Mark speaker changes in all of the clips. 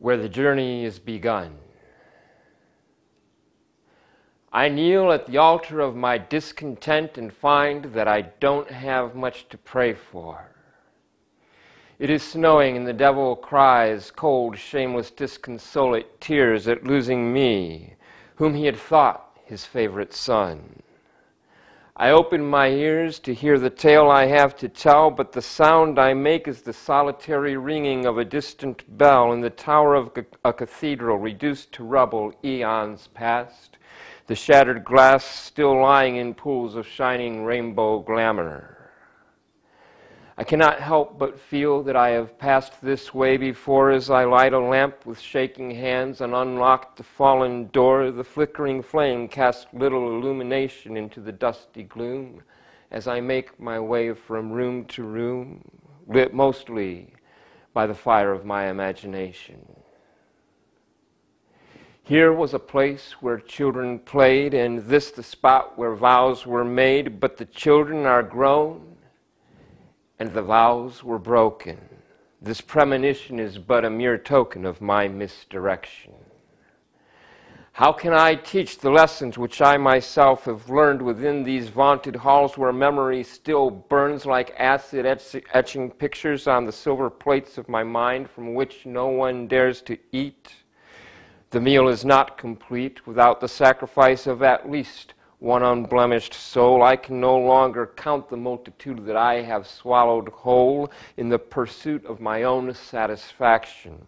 Speaker 1: where the journey is begun. I kneel at the altar of my discontent and find that I don't have much to pray for. It is snowing and the devil cries cold, shameless, disconsolate tears at losing me, whom he had thought his favorite son. I open my ears to hear the tale I have to tell, but the sound I make is the solitary ringing of a distant bell in the tower of a cathedral reduced to rubble eons past, the shattered glass still lying in pools of shining rainbow glamour. I cannot help but feel that I have passed this way before as I light a lamp with shaking hands and unlock the fallen door. The flickering flame casts little illumination into the dusty gloom as I make my way from room to room, lit mostly by the fire of my imagination. Here was a place where children played, and this the spot where vows were made, but the children are grown and the vows were broken. This premonition is but a mere token of my misdirection. How can I teach the lessons which I myself have learned within these vaunted halls where memory still burns like acid etching pictures on the silver plates of my mind from which no one dares to eat? The meal is not complete without the sacrifice of at least one unblemished soul. I can no longer count the multitude that I have swallowed whole in the pursuit of my own satisfaction.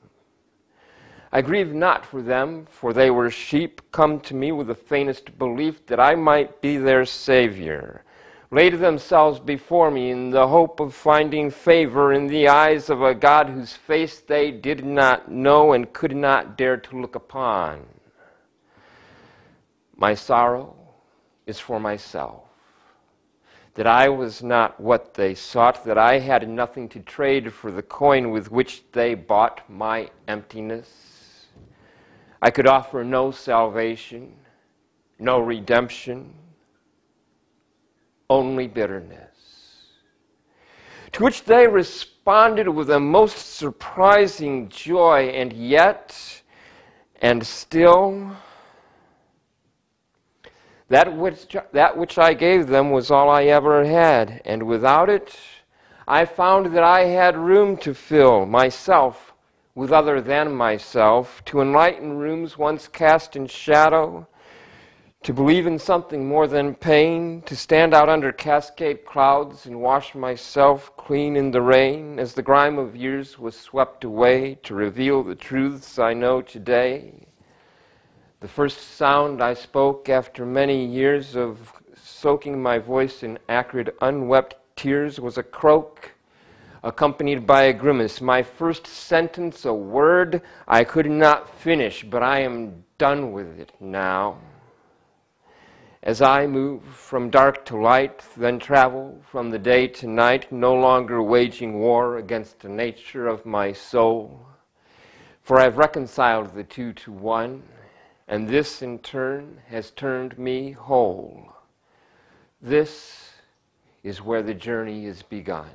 Speaker 1: I grieve not for them, for they were sheep come to me with the faintest belief that I might be their Savior, laid themselves before me in the hope of finding favor in the eyes of a God whose face they did not know and could not dare to look upon. My sorrow is for myself, that I was not what they sought, that I had nothing to trade for the coin with which they bought my emptiness. I could offer no salvation, no redemption, only bitterness. To which they responded with a most surprising joy, and yet, and still, that which I gave them was all I ever had, and without it, I found that I had room to fill myself with other than myself, to enlighten rooms once cast in shadow, to believe in something more than pain, to stand out under cascade clouds and wash myself clean in the rain as the grime of years was swept away, to reveal the truths I know today. The first sound I spoke after many years of soaking my voice in acrid, unwept tears was a croak, accompanied by a grimace. My first sentence, a word I could not finish, but I am done with it now. As I move from dark to light, then travel from the day to night, no longer waging war against the nature of my soul, for I have reconciled the two to one, and this, in turn, has turned me whole. This is where the journey is begun.